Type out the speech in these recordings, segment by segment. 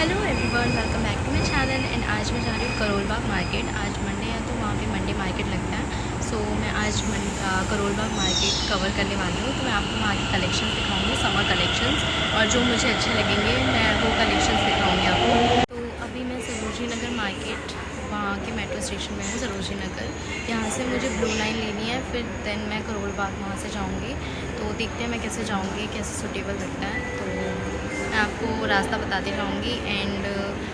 Hello everyone, welcome back to my channel. And आज मैं जा रही हूँ करोल बाग मार्केट। आज मंडे है तो वहाँ पे मंडे मार्केट लगता है। सो मैं आज करोल बाग मार्केट कवर करने वाली हूँ। तो मैं आपको वहाँ के कलेक्शंस दिखाऊंगी, समर कलेक्शंस, और जो मुझे अच्छे लगेंगे मैं वो कलेक्शंस दिखाऊंगी आपको। तो अभी मैं सरोजनी नगर मार्केट, वहाँ के मेट्रो स्टेशन में हूँ, सरोजनी नगर। यहाँ से मुझे ब्लू लाइन लेनी है, फिर देन मैं करोल बाग वहाँ से जाऊँगी। तो देखते हैं मैं कैसे जाऊँगी, कैसे सूटेबल लगता है। तो मैं आपको रास्ता बताती रहूँगी। एंड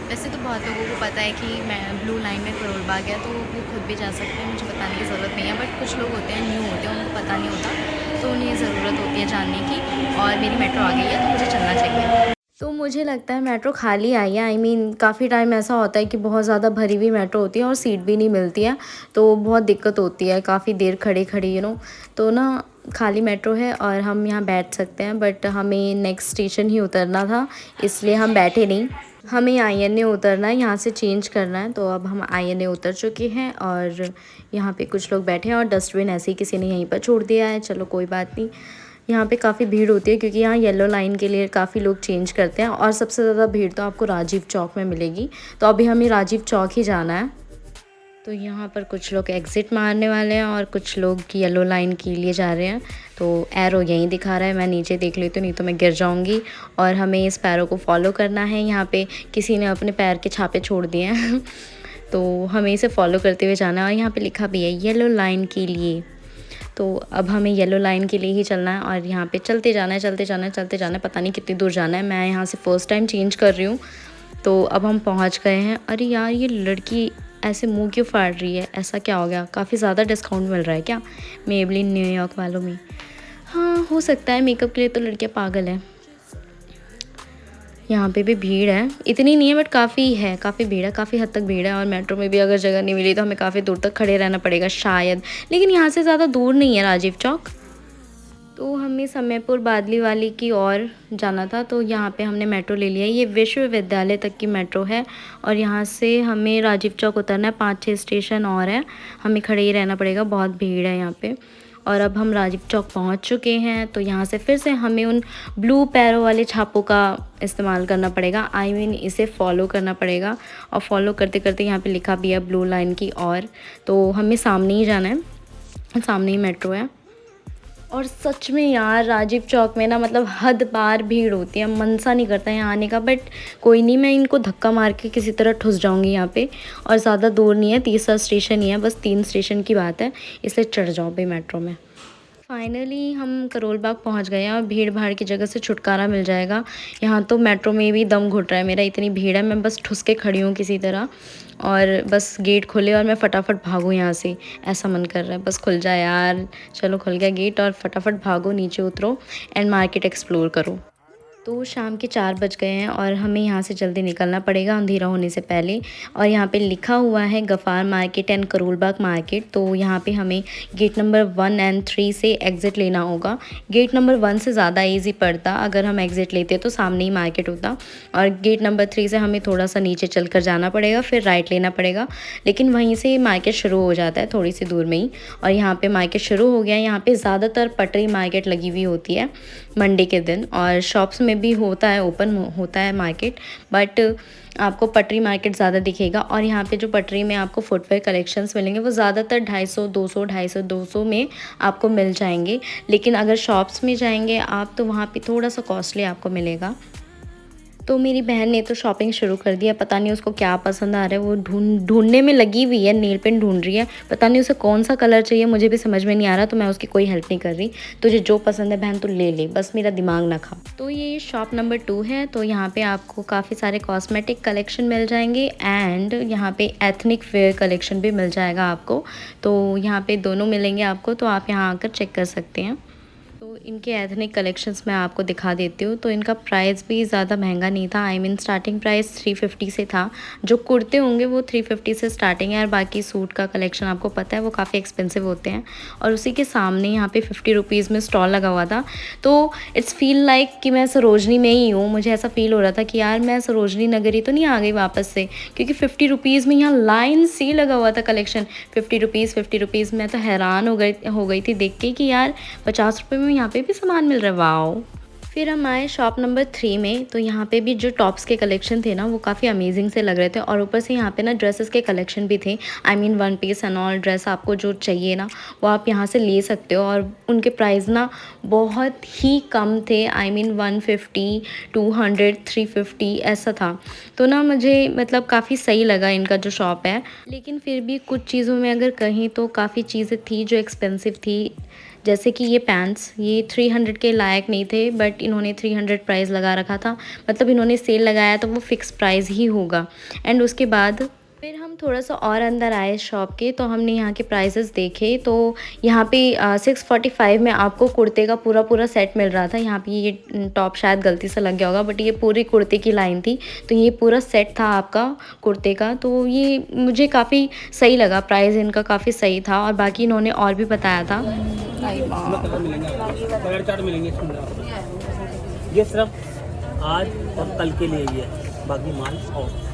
वैसे तो बहुत लोगों को पता है कि मैं ब्लू लाइन में करोल बाग है, तो वो खुद भी जा सकते हैं, मुझे बताने की ज़रूरत नहीं है। बट कुछ लोग होते हैं, न्यू होते हैं, उनको पता नहीं होता, तो उन्हें ज़रूरत होती है जानने की। और मेरी मेट्रो आ गई है तो मुझे चलना चाहिए। तो मुझे लगता है मेट्रो खाली आई है। काफ़ी टाइम ऐसा होता है कि बहुत ज़्यादा भरी हुई मेट्रो होती है और सीट भी नहीं मिलती है, तो बहुत दिक्कत होती है, काफ़ी देर खड़े खड़ी तो ना खाली मेट्रो है और हम यहाँ बैठ सकते हैं। बट हमें नेक्स्ट स्टेशन ही उतरना था, इसलिए हम बैठे नहीं। हमें आईएनए उतरना है, यहाँ से चेंज करना है। तो अब हम आईएनए उतर चुके हैं और यहाँ पे कुछ लोग बैठे हैं और डस्टबिन ऐसे ही किसी ने यहीं पर छोड़ दिया है। चलो कोई बात नहीं। यहाँ पे काफ़ी भीड़ होती है क्योंकि यहाँ येलो लाइन के लिए काफ़ी लोग चेंज करते हैं, और सबसे ज़्यादा भीड़ तो आपको राजीव चौक में मिलेगी। तो अभी हमें राजीव चौक ही जाना है। तो यहाँ पर कुछ लोग एग्ज़िट मारने वाले हैं और कुछ लोग येलो लाइन के लिए जा रहे हैं। तो एरो यहीं दिखा रहा है, मैं नीचे देख लेती हूँ, नहीं तो मैं गिर जाऊँगी। और हमें इस पैरों को फॉलो करना है। यहाँ पे किसी ने अपने पैर के छापे छोड़ दिए हैं तो हमें इसे फॉलो करते हुए जाना है। और यहाँ पे लिखा भी है येलो लाइन के लिए। तो अब हमें येलो लाइन के लिए ही चलना है और यहाँ पे चलते जाना है, चलते जाना है, चलते जाना है। पता नहीं कितनी दूर जाना है। मैं यहाँ से फ़र्स्ट टाइम चेंज कर रही हूँ। तो अब हम पहुँच गए हैं। अरे यार, ये लड़की ऐसे मुंह क्यों फाड़ रही है? ऐसा क्या हो गया? काफ़ी ज़्यादा डिस्काउंट मिल रहा है क्या मेबलिन न्यूयॉर्क वालों में? हाँ, हो सकता है। मेकअप के लिए तो लड़कियाँ पागल हैं। यहाँ पे भी भीड़ है, इतनी नहीं है बट काफ़ी है, काफ़ी भीड़ है, काफ़ी हद तक भीड़ है। और मेट्रो में भी अगर जगह नहीं मिली तो हमें काफ़ी दूर तक खड़े रहना पड़ेगा शायद। लेकिन यहाँ से ज़्यादा दूर नहीं है राजीव चौक। तो हमें समयपुर बादली वाली की ओर जाना था, तो यहाँ पे हमने मेट्रो ले लिया। ये विश्वविद्यालय तक की मेट्रो है और यहाँ से हमें राजीव चौक उतरना है। 5-6 स्टेशन और है, हमें खड़े ही रहना पड़ेगा, बहुत भीड़ है यहाँ पे। और अब हम राजीव चौक पहुँच चुके हैं। तो यहाँ से फिर से हमें उन ब्लू पैरों वाले छापों का इस्तेमाल करना पड़ेगा। इसे फॉलो करना पड़ेगा। और फॉलो करते करते यहाँ पे लिखा भी है ब्लू लाइन की ओर। तो हमें सामने ही जाना है, सामने ही मेट्रो है। और सच में यार, राजीव चौक में ना मतलब हद पार भीड़ होती है, मन सा नहीं करता है यहाँ आने का। बट कोई नहीं, मैं इनको धक्का मार के किसी तरह ठुस जाऊँगी यहाँ पे। और ज़्यादा दूर नहीं है, तीसरा स्टेशन ही है, बस 3 स्टेशन की बात है, इसलिए चढ़ जाओ भाई मेट्रो में। फाइनली हम करोल बाग पहुँच गए हैं और भीड़ भाड़ की जगह से छुटकारा मिल जाएगा। यहाँ तो मेट्रो में भी दम घुट रहा है मेरा, इतनी भीड़ है। मैं बस ठुस के खड़ी हूँ किसी तरह, और बस गेट खोले और मैं फटाफट भागूँ यहाँ से। ऐसा मन कर रहा है बस खुल जाए यार। चलो खुल गया गेट, और फटाफट भागो, नीचे उतरो एंड मार्केट एक्सप्लोर करो। तो शाम के 4 बज गए हैं और हमें यहाँ से जल्दी निकलना पड़ेगा अंधेरा होने से पहले। और यहाँ पे लिखा हुआ है Ghaffar market and Karol Bagh market. तो यहाँ पे हमें गेट नंबर 1 और 3 से एग्ज़िट लेना होगा। गेट नंबर 1 से ज़्यादा इजी पड़ता, अगर हम एग्ज़िट लेते तो सामने ही मार्केट होता। और गेट नंबर 3 से हमें थोड़ा सा नीचे चल कर जाना पड़ेगा, फिर राइट लेना पड़ेगा। लेकिन वहीं से मार्केट शुरू हो जाता है, थोड़ी सी दूर में ही। और यहाँ पर मार्केट शुरू हो गया। यहाँ पर ज़्यादातर पटरी मार्केट लगी हुई होती है मंडे के दिन, और शॉप्स में भी होता है, ओपन होता है मार्केट। बट आपको पटरी मार्केट ज़्यादा दिखेगा। और यहाँ पे जो पटरी में आपको फुटवेयर कलेक्शंस मिलेंगे वो ज़्यादातर 250, 200, 250, 200 में आपको मिल जाएंगे। लेकिन अगर शॉप्स में जाएंगे आप तो वहाँ पे थोड़ा सा कॉस्टली आपको मिलेगा। तो मेरी बहन ने तो शॉपिंग शुरू कर दिया। पता नहीं उसको क्या पसंद आ रहा है, वो ढूंढने में लगी हुई है, नेल पेंट ढूंढ रही है। पता नहीं उसे कौन सा कलर चाहिए, मुझे भी समझ में नहीं आ रहा। तो मैं उसकी कोई हेल्प नहीं कर रही। तुझे जो पसंद है बहन तो ले ले, बस मेरा दिमाग ना खा। तो ये शॉप नंबर 2 है। तो यहाँ पे आपको काफ़ी सारे कॉस्मेटिक कलेक्शन मिल जाएंगे एंड यहाँ पे एथनिक वेयर कलेक्शन भी मिल जाएगा आपको। तो यहाँ पे दोनों मिलेंगे आपको, तो आप यहाँ आकर चेक कर सकते हैं। तो इनके एथनिक कलेक्शंस मैं आपको दिखा देती हूँ। तो इनका प्राइस भी ज़्यादा महंगा नहीं था। स्टार्टिंग प्राइस 350 से था। जो कुर्ते होंगे वो 350 से स्टार्टिंग है, और बाकी सूट का कलेक्शन आपको पता है वो काफ़ी एक्सपेंसिव होते हैं। और उसी के सामने यहाँ पे 50 रुपीज़ में स्टॉल लगा हुआ था। तो इट्स फील लाइक कि मैं सरोजनी में ही हूँ। मुझे ऐसा फील हो रहा था कि यार मैं सरोजनी नगरी तो नहीं आ गई वापस से, क्योंकि 50 रुपीज़ में यहाँ लाइन से लगा हुआ था कलेक्शन। 50 rupees, 50 rupees. मैं तो हैरान हो गई थी देख के कि यार 50 रुपये में यहाँ पे भी सामान मिल रहा है। वाओ। फिर हम आए शॉप नंबर 3 में, तो यहाँ पे भी जो टॉप्स के कलेक्शन थे ना वो काफ़ी अमेजिंग से लग रहे थे और ऊपर से यहाँ पे ना ड्रेसेस के कलेक्शन भी थे। I mean one piece and all dress आपको जो चाहिए ना वो आप यहाँ से ले सकते हो और उनके प्राइस ना बहुत ही कम थे। आई मीन 150, 200, 350 ऐसा था। तो ना मुझे मतलब काफ़ी सही लगा इनका जो शॉप है, लेकिन फिर भी कुछ चीज़ों में अगर कहीं तो काफ़ी चीज़ें थी जो एक्सपेंसिव थी। जैसे कि ये पैंट्स, ये 300 के लायक नहीं थे, बट इन्होंने 300 प्राइस लगा रखा था। मतलब इन्होंने सेल लगाया तो वो फ़िक्स प्राइस ही होगा। एंड उसके बाद फिर हम थोड़ा सा और अंदर आए शॉप के, तो हमने यहाँ के प्राइसेस देखे। तो यहाँ पे 645 में आपको कुर्ते का पूरा पूरा सेट मिल रहा था। यहाँ पे ये टॉप शायद गलती से लग गया होगा, बट ये पूरी कुर्ते की लाइन थी। तो ये पूरा सेट था आपका कुर्ते का। तो ये मुझे काफ़ी सही लगा, प्राइस इनका काफ़ी सही था। और बाकी इन्होंने और भी बताया था। ये सिर्फ आज और कल के लिए ही है, बाकी माल ऑफ।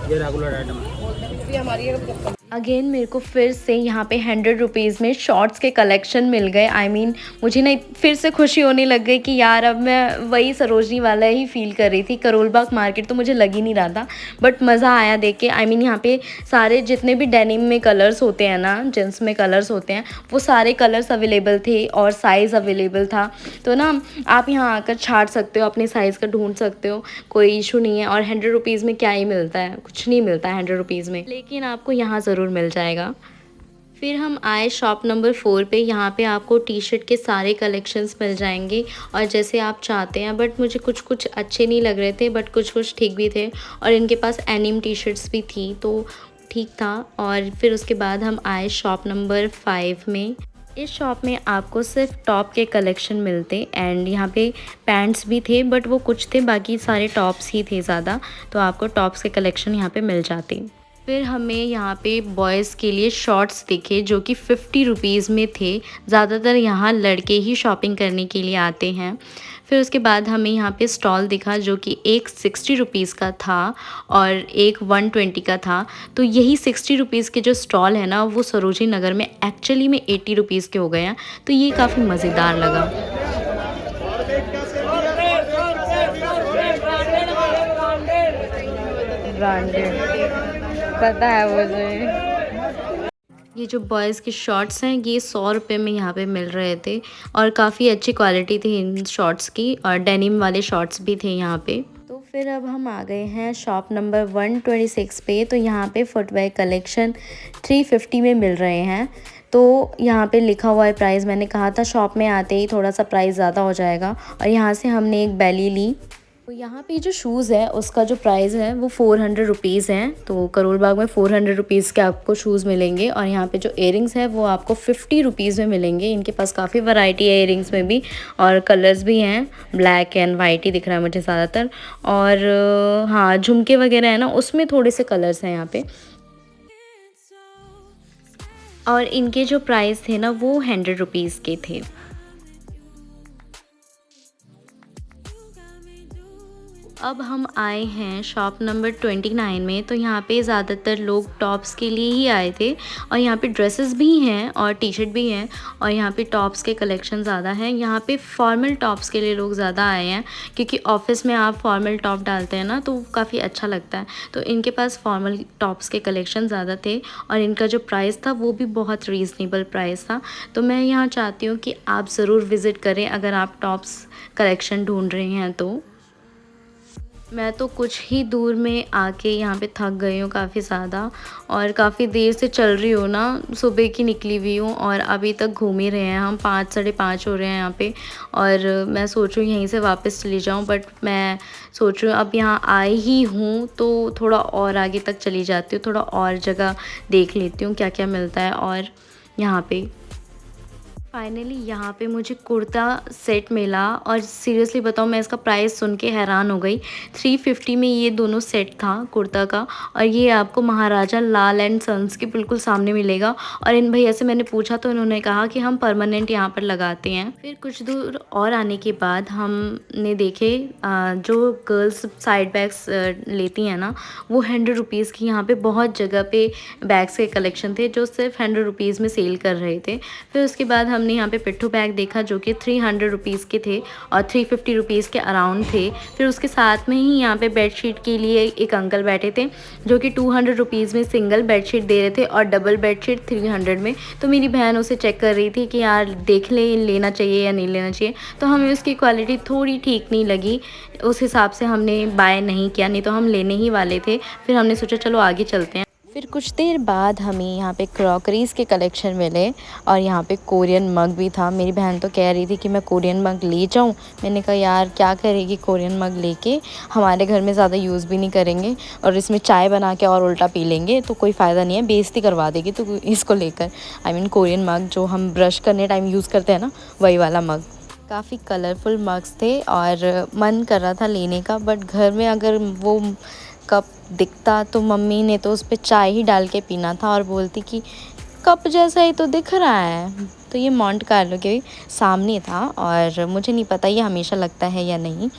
ये रेगुलर आइटम है। अगेन मेरे को फिर से यहाँ पे 100 रुपीज़ में शॉर्ट्स के कलेक्शन मिल गए। आई मीन मुझे ना फिर से खुशी होने लग गई कि यार अब मैं वही सरोजनी वाला ही फील कर रही थी। करोल बाग मार्केट तो मुझे लग ही नहीं रहा था, बट मज़ा आया देख के। आई मीन यहाँ पे सारे जितने भी डेनिम में कलर्स होते हैं ना, जींस में कलर्स होते हैं, वो सारे कलर्स अवेलेबल थे और साइज़ अवेलेबल था। तो ना आप यहाँ आकर छाट सकते हो, अपने साइज़ का ढूंढ सकते हो, कोई इशू नहीं है। और 100 रुपीज़ में क्या ही मिलता है, कुछ नहीं मिलता है 100 रुपीज़ में, लेकिन आपको यहाँ ज़रूर मिल जाएगा। फिर हम आए शॉप नंबर 4 पे। यहाँ पे आपको टी शर्ट के सारे कलेक्शंस मिल जाएंगे और जैसे आप चाहते हैं, बट मुझे कुछ कुछ अच्छे नहीं लग रहे थे, बट कुछ कुछ ठीक भी थे। और इनके पास एनिम टी शर्ट्स भी थी तो ठीक था। और फिर उसके बाद हम आए शॉप नंबर 5 में। इस शॉप में आपको सिर्फ टॉप के कलेक्शन मिलते एंड यहाँ पे पैंट्स भी थे, बट वो कुछ थे, बाकी सारे टॉप्स ही थे ज़्यादा। तो आपको टॉप्स के कलेक्शन यहाँ पे मिल जाते। फिर हमें यहाँ पे बॉयज़ के लिए शॉर्ट्स दिखे जो कि 50 रुपीज़ में थे। ज़्यादातर यहाँ लड़के ही शॉपिंग करने के लिए आते हैं। फिर उसके बाद हमें यहाँ पे स्टॉल दिखा जो कि एक 60 रुपीज़ का था और एक 120 का था। तो यही 60 रुपीज़ के जो स्टॉल है ना वो सरोजनी नगर में एक्चुअली में 80 रुपीज़ के हो गए हैं। तो ये काफ़ी मज़ेदार लगा। पता है मुझे। ये जो बॉयज़ के शॉर्ट्स हैं ये 100 रुपये में यहाँ पे मिल रहे थे और काफ़ी अच्छी क्वालिटी थी इन शॉर्ट्स की, और डेनिम वाले शॉर्ट्स भी थे यहाँ पे। तो फिर अब हम आ गए हैं शॉप नंबर 126 पे। तो यहाँ पे फुटवेयर कलेक्शन 350 में मिल रहे हैं। तो यहाँ पे लिखा हुआ है प्राइस, मैंने कहा था शॉप में आते ही थोड़ा सा प्राइस ज़्यादा हो जाएगा। और यहाँ से हमने एक बेली ली। तो यहाँ पे जो शूज़ है उसका जो प्राइस है वो 400 रुपीज़ हैं। तो करोल बाग में 400 रुपीज़ के आपको शूज़ मिलेंगे। और यहाँ पे जो इयरिंग्स है वो आपको 50 रुपीज़ में मिलेंगे। इनके पास काफ़ी वैरायटी है इयरिंग्स में भी, और कलर्स भी हैं, ब्लैक एंड वाइट ही दिख रहा है मुझे ज़्यादातर। और हाँ, झुमके वगैरह है ना उसमें थोड़े से कलर्स हैं यहाँ पे। और इनके जो प्राइस थे ना वो 100 रुपीज़ के थे। अब हम आए हैं शॉप नंबर 29 में। तो यहाँ पे ज़्यादातर लोग टॉप्स के लिए ही आए थे और यहाँ पे ड्रेसेस भी हैं और टी शर्ट भी हैं और यहाँ पे टॉप्स के कलेक्शन ज़्यादा हैं। यहाँ पे फॉर्मल टॉप्स के लिए लोग ज़्यादा आए हैं क्योंकि ऑफिस में आप फॉर्मल टॉप डालते हैं ना तो काफ़ी अच्छा लगता है। तो इनके पास फॉर्मल टॉप्स के कलेक्शन ज़्यादा थे और इनका जो प्राइस था वो भी बहुत रीज़नेबल प्राइस था। तो मैं यहाँ चाहती हूँ कि आप ज़रूर विज़िट करें अगर आप टॉप्स कलेक्शन ढूँढ रहे हैं तो। मैं तो कुछ ही दूर में आके यहाँ पे थक गई हूँ काफ़ी ज़्यादा, और काफ़ी देर से चल रही हूँ ना, सुबह की निकली हुई हूँ और अभी तक घूम ही रहे हैं हम। 5 साढ़े 5 हो रहे हैं यहाँ पे और मैं सोच रही हूँ यहीं से वापस चली जाऊँ, बट मैं सोच रही हूँ अब यहाँ आई ही हूँ तो थोड़ा और आगे तक चली जाती हूँ, थोड़ा और जगह देख लेती हूँ क्या क्या मिलता है। और यहाँ पे फाइनली यहाँ पे मुझे कुर्ता सेट मिला और सीरियसली बताऊँ मैं इसका प्राइस सुन के हैरान हो गई। 350 में ये दोनों सेट था कुर्ता का, और ये आपको महाराजा लाल एंड सन्स के बिल्कुल सामने मिलेगा। और इन भैया से मैंने पूछा तो इन्होंने कहा कि हम परमानेंट यहाँ पर लगाते हैं। फिर कुछ दूर और आने के बाद हमने देखे जो गर्ल्स साइड बैग्स लेती हैं ना वो 100 रुपीज़ की यहाँ पे बहुत जगह पे बैग्स के कलेक्शन थे जो सिर्फ 100 रुपीज़ में सेल कर रहे थे। फिर उसके बाद हम हमने यहाँ पे पिट्ठू बैग देखा जो कि 300 रुपीज़ के थे और 350 रुपीज़ के अराउंड थे। फिर उसके साथ में ही यहाँ पे बेडशीट के लिए एक अंकल बैठे थे जो कि 200 रुपीज़ में सिंगल बेडशीट दे रहे थे और डबल बेडशीट 300 में। तो मेरी बहन उसे चेक कर रही थी कि यार देख ले लेना चाहिए या नहीं लेना चाहिए। तो हमें उसकी क्वालिटी थोड़ी ठीक नहीं लगी, उस हिसाब से हमने बाय नहीं किया, नहीं तो हम लेने ही वाले थे। फिर हमने सोचा चलो आगे चलते हैं। फिर कुछ देर बाद हमें यहाँ पे क्रॉकरीज़ के कलेक्शन मिले और यहाँ पे कोरियन मग भी था। मेरी बहन तो कह रही थी कि मैं कोरियन मग ले जाऊँ। मैंने कहा यार क्या करेगी कोरियन मग लेके, हमारे घर में ज़्यादा यूज़ भी नहीं करेंगे और इसमें चाय बना के और उल्टा पी लेंगे तो कोई फ़ायदा नहीं है, बेइज्जती करवा देगी तो इसको लेकर। आई मीन कोरियन मग जो हम ब्रश करने टाइम यूज़ करते हैं ना, वही वाला मग। काफ़ी कलरफुल मग्स थे और मन कर रहा था लेने का, बट घर में अगर वो कप दिखता तो मम्मी ने तो उस पर चाय ही डाल के पीना था और बोलती कि कप जैसा ही तो दिख रहा है। तो ये मॉन्ट कार्लो के सामने था और मुझे नहीं पता ये हमेशा लगता है या नहीं।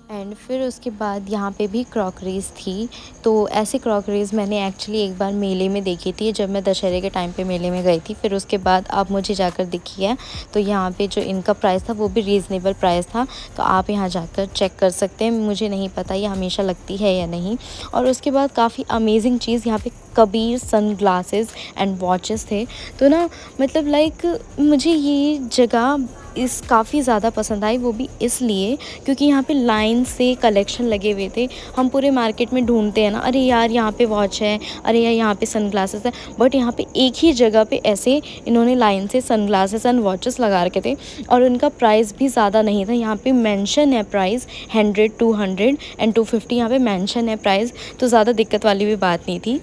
एंड फिर उसके बाद यहाँ पे भी क्रॉकरीज़ थी। तो ऐसी क्रॉकरीज़ मैंने एक्चुअली एक बार मेले में देखी थी, जब मैं दशहरे के टाइम पे मेले में गई थी। फिर उसके बाद अब मुझे जाकर दिखी है। तो यहाँ पे जो इनका प्राइस था वो भी रीज़नेबल प्राइस था, तो आप यहाँ जाकर चेक कर सकते हैं। मुझे नहीं पता ये हमेशा लगती है या नहीं। और उसके बाद काफ़ी अमेजिंग चीज़ यहाँ पे Kabir sunglasses and watches थे। तो ना मतलब लाइक मुझे ये जगह काफ़ी ज़्यादा पसंद आई, वो भी इसलिए क्योंकि यहाँ पे लाइन से कलेक्शन लगे हुए थे। हम पूरे मार्केट में ढूंढते हैं ना, अरे यार यहाँ पे वॉच है, अरे यार यहाँ पे सन ग्लासेस है, बट यहाँ पे एक ही जगह पे ऐसे इन्होंने लाइन से सन ग्लासेस एंड वॉचेस लगा रखे थे और उनका प्राइस भी ज़्यादा नहीं था। यहाँ पे मेंशन है प्राइस 100, 200 एंड 250 यहाँ पे मेंशन है प्राइस, तो ज़्यादा दिक्कत वाली भी बात नहीं थी।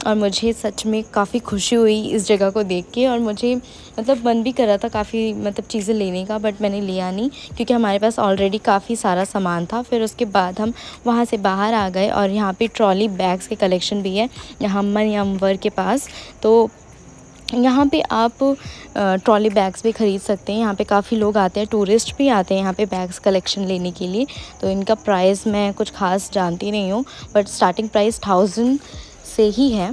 और मुझे सच में काफ़ी खुशी हुई इस जगह को देख के और मुझे मतलब मन भी कर रहा था काफ़ी मतलब चीज़ें लेने का, बट मैंने लिया नहीं क्योंकि हमारे पास ऑलरेडी काफ़ी सारा सामान था। फिर उसके बाद हम वहाँ से बाहर आ गए और यहाँ पे ट्रॉली बैग्स के कलेक्शन भी है यहाँ मनियमवर के पास। तो यहाँ पे आप ट्रॉली बैग्स भी ख़रीद सकते हैं। यहाँ पे काफ़ी लोग आते हैं, टूरिस्ट भी आते हैं यहाँ पे बैग्स कलेक्शन लेने के लिए। तो इनका प्राइस मैं कुछ ख़ास जानती नहीं हूँ, बट स्टार्टिंग प्राइस 1000 से ही है।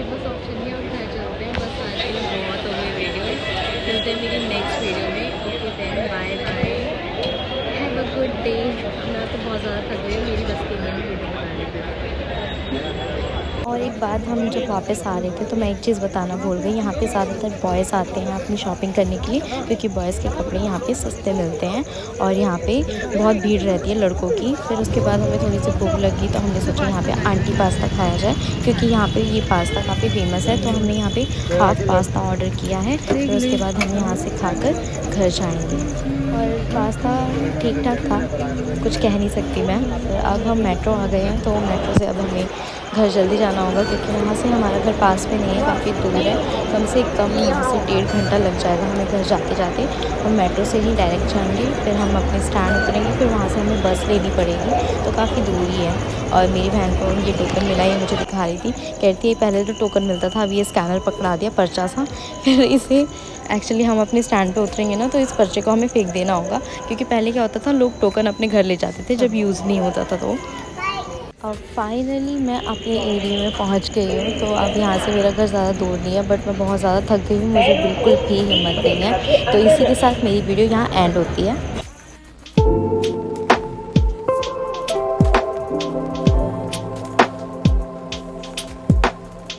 बस ऑप्शन नहीं, और घर चलते हैं। बस आज के लिए बहुत हो गई वीडियो, मिलते हैं मेरी नेक्स्ट वीडियो में। Okay then bye bye, have a good day. मैं तो बहुत ज़्यादा थक गई हूँ, मेरी बस की नहीं वीडियो बनाने की। और एक बात, हम जब वापस आ रहे थे तो मैं एक चीज़ बताना भूल गई। यहाँ पे ज़्यादातर बॉयज़ आते हैं अपनी शॉपिंग करने के लिए क्योंकि बॉयज़ के कपड़े यहाँ पे सस्ते मिलते हैं और यहाँ पे बहुत भीड़ रहती है लड़कों की। फिर उसके बाद हमें थोड़ी सी भूख लगी तो हमने सोचा यहाँ पे आंटी पास्ता खाया जाए क्योंकि यहाँ पे ये पास्ता काफ़ी फेमस है। तो हमने यहाँ पे हाफ़ पास्ता ऑर्डर किया है। फिर उसके बाद हम यहाँ से खाकर घर जाएँगे। और पास्ता ठीक ठाक था, कुछ कह नहीं सकती मैं। फिर अब हम मेट्रो आ गए हैं, तो मेट्रो से अब हमें घर जल्दी जाना होगा क्योंकि यहाँ से हमारा घर पास में नहीं है, काफ़ी दूर है। कम से कम यहाँ से 1.5 घंटा लग जाएगा हमें घर जाते जाते। हम मेट्रो से ही डायरेक्ट जाएंगे, फिर हम अपने स्टैंड उतरेंगे, फिर वहाँ से हमें बस लेनी पड़ेगी, तो काफ़ी दूरी है। और मेरी बहन को ये टोकन मिला, ये मुझे दिखा रही थी, कहती है पहले तो टोकन मिलता था, अब ये स्कैनर पकड़ा दिया पर्चा सा। फिर इसे एक्चुअली हम अपने स्टैंड पे उतरेंगे ना तो इस पर्चे को हमें फेंक देना होगा क्योंकि पहले क्या होता था, लोग टोकन अपने घर ले जाते थे जब यूज़ नहीं होता था। तो और फाइनली मैं अपने एरिया में पहुंच गई हूँ। तो अब यहाँ से मेरा घर ज़्यादा दूर नहीं है, बट मैं बहुत ज़्यादा थक गई हूँ, मुझे बिल्कुल भी हिम्मत नहीं है। तो इसी के साथ मेरी वीडियो यहाँ एंड होती है।